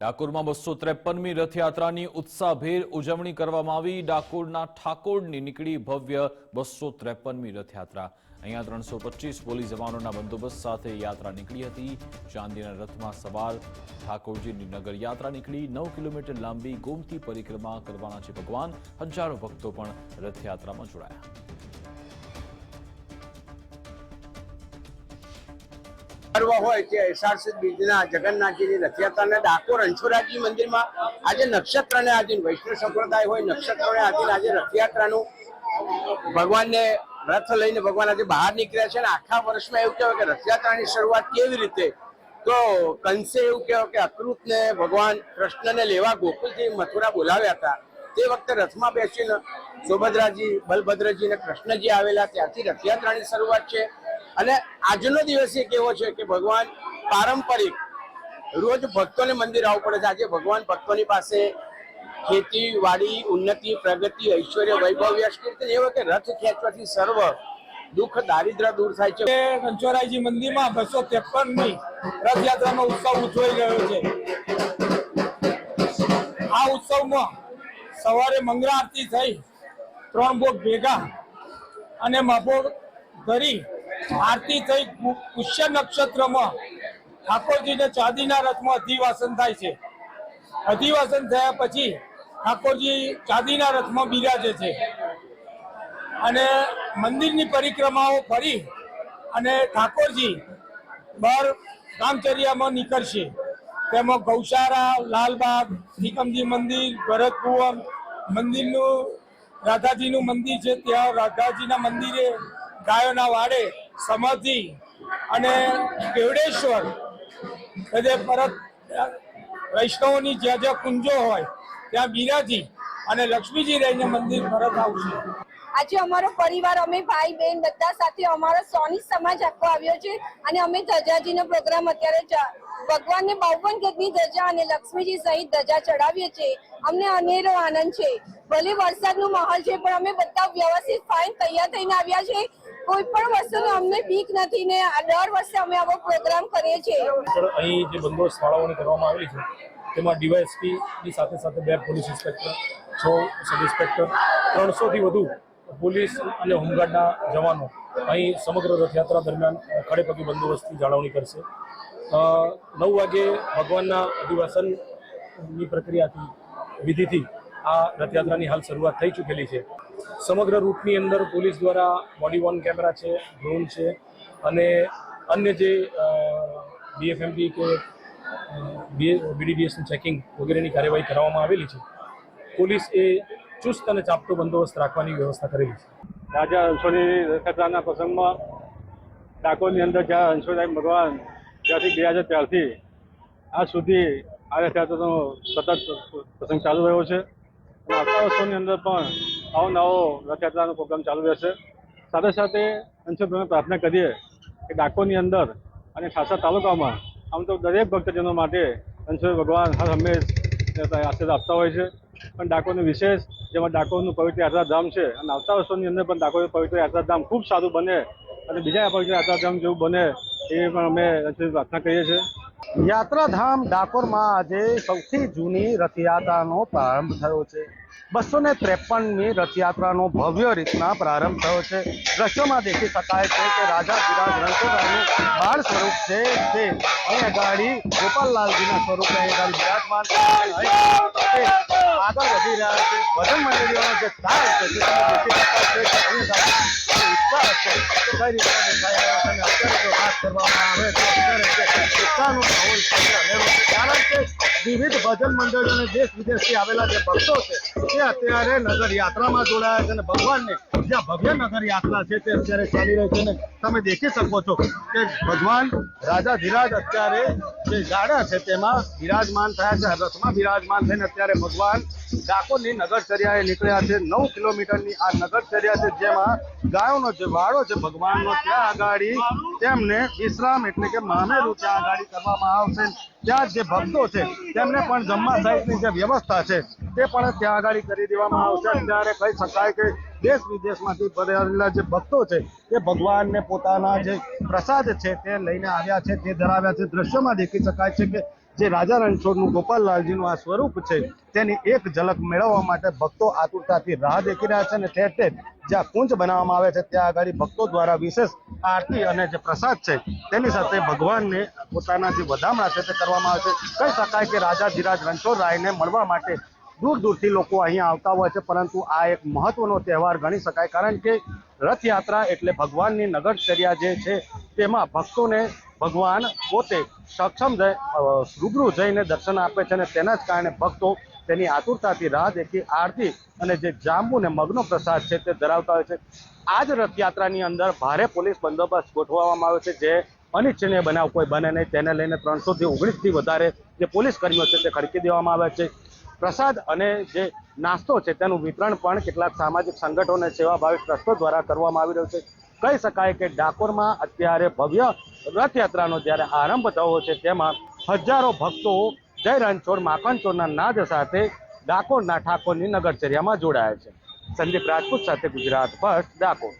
ડાકોરમાં 253મી રથયાત્રાની ઉત્સાહભેર ઉજવણી કરવામાં આવી। ડાકોરના ઠાકોરની નીકળી ભવ્ય 253મી રથયાત્રા। અહીંયા 325 પોલીસ જવાનોના બંદોબસ્ત સાથે યાત્રા નીકળી હતી। ચાંદીના રથમાં સવાર ઠાકોરજીની નગર યાત્રા નીકળી। 9 કિલોમીટર લાંબી ગોમતી પરિક્રમા કરવાના છે ભગવાન। હજારો ભક્તો પણ રથયાત્રામાં જોડાયા। जगन्नाथजी रथयात्रा डाकोर अंशोराजी मंदिर में आज नक्षत्र ने आधीन वैष्णव संप्रदाय हो नक्षत्र ने आधीन आज रथयात्रा भगवान ने रथ लईने भगवान आज बहार निकळ्या आखा वर्ष में एवं कहेवाय कि रथयात्रा की शुरुआत केवी रीते तो कंसे एवं कहेवाय कि अक्रूत ने भगवान कृष्ण ने लेवा गोकुल थी मथुरा बोलाव्या था। ते वखते रथ में बेसीने सुभद्राजी बलभद्रजी ने कृष्णजी आवेला त्यारथी रथयात्रा की शुरुआत है। અને આજનો દિવસ એક એવો છે કે ભગવાન પારંપરિક રોજ ભક્તોને મંદિર આવવું પડે છે। આજે ભગવાન ભક્તોની પાસે ખેતી વાડી ઉન્નતિ પ્રગતિ ઐશ્વર્ય વૈભવ યશ કીર્તન એવો કે રથ ખેંચવાથી સર્વ દુઃખ દારિદ્ર્ય દૂર થાય છે। કંચોરાયજી મંદિરમાં 253મી રથયાત્રાનો ઉત્સવ ઉજવાઈ રહ્યો છે। આ ઉત્સવમાં સવારે મંગળા આરતી થઈ 3 ભોગ ભેગા અને માફો કરી आरती थई पुष्य नक्षत्र में ठाकोरजी ने चांदीना रथ में अधिवासन थाय छे। अधिवासन थया पछी ठाकोरजी चांदीना रथ में बिराजे छे अने मंदिरनी परिक्रमाओ फरी अने ठाकोरजी बार कामचर्या में निकळशे। तेमां गौशाला लालबाग निकमजी मंदिर भरतभुवन मंदिरनु राधाजीनु मंदिर छे त्यां राधाजीना मंदिरे गायोना वाड़े समाधि अने केवड़ेश्वर बधे परत वैष्णवोनी ज्यां ज्यां कुंजो होय त्यां बिराजी अने लक्ष्मीजी रहीने मंदिर परत आवशे। आज अमारो परिवार अमे भाई बहन बधा साथे अमारो सोनी समाज आखो आव्यो छे अने अमे धजाजीनो प्रोग्राम अत्यारे भगवान ने 52 गजनी धजा अने लक्ष्मीजी सहित धजा चढ़ावीए छे। अमने अनेरो आनंद छे। भले वरसादनो माहोल छे पण अमे बधा व्यवस्थित फाइन तैयार थईने आव्या छे। कोई पण वस्तुनो अમને બીક નથી ને દર વર્ષે અમે આવો પ્રોગ્રામ કરીએ છીએ। અહીં જે બંદોબસ્ત શાળાઓની કરવામાં આવેલી છે તેમાં ડીવાયએસપી ની સાથે સાથે 2 પોલીસ ઇન્સ્પેક્ટર 6 સબ ઇન્સ્પેક્ટર 300 થી વધુ પોલીસ અને હોમગાર્ડના જવાનો અહીં સમગ્ર રથયાત્રા દરમિયાન ખડેપગે બંદોબસ્તની જાળવણી કરશે। 9 વાગે ભગવાનના અધિવાસનની પ્રક્રિયાથી વિધિથી આ રથયાત્રાની હાલ શરૂઆત થઈ ચૂકેલી છે। સમગ્ર રૂટની અંદર પોલીસ દ્વારા બોડી વોર્ન કેમેરા છે, ડ્રોન છે અને અન્ય જે બીએફએમપી કે બીડીડીએસનું ચેકિંગ વગેરેની કાર્યવાહી કરવામાં આવેલી છે। પોલીસ એ ચુસ્ત અને ચાપતો બંદોબસ્ત રાખવાની વ્યવસ્થા કરેલી છે। રાજા અંશોની રથયાત્રાના પ્રસંગમાં ડાકોરની અંદર જ્યાં અંશોરાય ભગવાન જ્યાંથી બિરાજે ત્યારથી આજ સુધી આ રથયાત્રાનો સતત પ્રસંગ ચાલુ રહ્યો છે। આવતા વર્ષોની અંદર પણ નવો રથયાત્રાનો પ્રોગ્રામ ચાલુ રહેશે। સાથે સાથે અંશોભાઈને પ્રાર્થના કરીએ કે ડાકોરની અંદર અને ખાસા તાલુકામાં આમ તો દરેક ભક્તજનો માટે અંશોભાઈ ભગવાન હર હંમેશ આશીર્વાદ આપતા હોય છે। પણ ડાકોરનું વિશેષ જેમાં ડાકોરનું પવિત્ર યાત્રાધામ છે અને આવતા વર્ષોની અંદર પણ ડાકોરનું પવિત્ર યાત્રાધામ ખૂબ સારું બને અને બીજા પવિત્ર યાત્રાધામ જેવું બને એ પણ અમે અંશોભાઈ પ્રાર્થના કરીએ છીએ। યાત્રાધામ ડાકોરમાં આજે સૌથી જૂની રથયાત્રાનો પ્રારંભ થયો છે। 253મી રથયાત્રાનો ભવ્ય રીતના પ્રારંભ થયો છે। દ્રશ્યોમાં દેખી શકાય છે કે રાજા ધીરાજ રણછોડરાયનું બાળ સ્વરૂપ છે તે અહીં અગાડી ગોપાલલાલજીના સ્વરૂપે અહીં અગાડી બિરાજમાન આગળ વધી રહ્યા છે। ભજન મંડળીઓનો જે તાલ છે તે દેખી શકાય છે કે અહીં ઉત્સાહ છે તો કઈ રીતના દેખાઈ રહ્યો છે અને અત્યારે જો વાત કરવામાં આવે તો અત્યારે ઉત્સાહનો માહોલ છે અનેરો છે કારણ કે વિવિધ ભજન મંડળીઓને દેશ વિદેશથી આવેલા જે ભક્તો છે તે અત્યારે નગર યાત્રામાં જોડાયા છે અને ભગવાનને જ્યાં ભવ્ય નગર યાત્રા છે તે અત્યારે ચાલી રહી છે। તમે દેખી શકો છો કે ભગવાન રાજા ધીરાજ અત્યારે જે ગાડા છે તેમાં બિરાજમાન થયા છે। રથમાં બિરાજમાન થઈને અત્યારે ભગવાન ડાકોરની નગરચર્યાએ નીકળ્યા છે। 9 કિલોમીટરની આ નગરચર્યા છે જેમાં ગાયોનો જે વાડો છે ભગવાનનો ત્યાં આગાડી તેમને વિશ્રામ એટલે કે મામેરું ત્યાં આગાડી કરવામાં આવશે। ત્યાં જે ભક્તો છે તેમને પણ જમવા સહિતની જે વ્યવસ્થા છે તે પણ ત્યાં આગાડી કરી દેવામાં આવશે। ત્યારે કહી શકાય કે દેશ વિદેશમાંથી પધારેલા જે ભક્તો છે તે ભગવાનને પોતાના જે પ્રસાદ છે તે લઈને આવ્યા છે તે ધરાવ્યા છે। દ્રશ્યોમાં દેખી શકાય છે કે જે રાજા રણછોડનું ગોપાલલાલજીનું આ સ્વરૂપ છે તેની એક ઝલક મેળવવા માટે ભક્તો આતુરતાથી રાહ દેખી રહ્યા છે અને ઠેર ઠેર જ્યાં કુંજ બનાવવામાં આવે છે ત્યાં આગળ ભક્તો દ્વારા વિશેષ આરતી અને જે પ્રસાદ છે તેની સાથે ભગવાનને પોતાના જે વધામણા છે તે કરવામાં આવે છે. કહી શકાય કે રાજા ધીરાજ રણછોડરાયને મળવા માટે દૂર દૂરથી લોકો અહીંયા આવતા હોય છે, પરંતુ આ એક મહત્વનો તહેવાર ગણી શકાય, કારણ કે રથયાત્રા એટલે ભગવાનની નગરચર્યા જે છે તેમાં ભક્તોને ભગવાન પોતે સક્ષમ રૂબરૂ જઈને દર્શન આપે છે અને તેના જ કારણે ભક્તો તેની આતુરતાથી રાહ દેખી આરતી અને જે જાંબુ ને મગનો પ્રસાદ છે તે ધરાવતા હોય છે. આ જ રથયાત્રાની અંદર ભારે પોલીસ બંદોબસ્ત ગોઠવવામાં આવ્યો છે, જે અનિચ્છનીય બનાવ કોઈ બને નહીં તેને લઈને 319થી વધારે જે પોલીસ કર્મીઓ છે તે ખડકી દેવામાં આવ્યા છે. પ્રસાદ અને જે નાસ્તો છે તેનું વિતરણ પણ કેટલાક સામાજિક સંગઠનો અને સેવાભાવી ટ્રસ્ટો દ્વારા કરવામાં આવી રહ્યું છે. કહી શકાય કે ડાકોરમાં અત્યારે ભવ્ય રથયાત્રાનો જ્યારે આરંભ થયો છે તેમાં હજારો ભક્તો જય રણછોડ માખણ ચોરના નાદ સાથે ડાકોરના ઠાકોરની નગરચર્યામાં જોડાયા છે. સંદીપ રાજપૂત સાથે ગુજરાત ફર્સ્ટ, ડાકોર.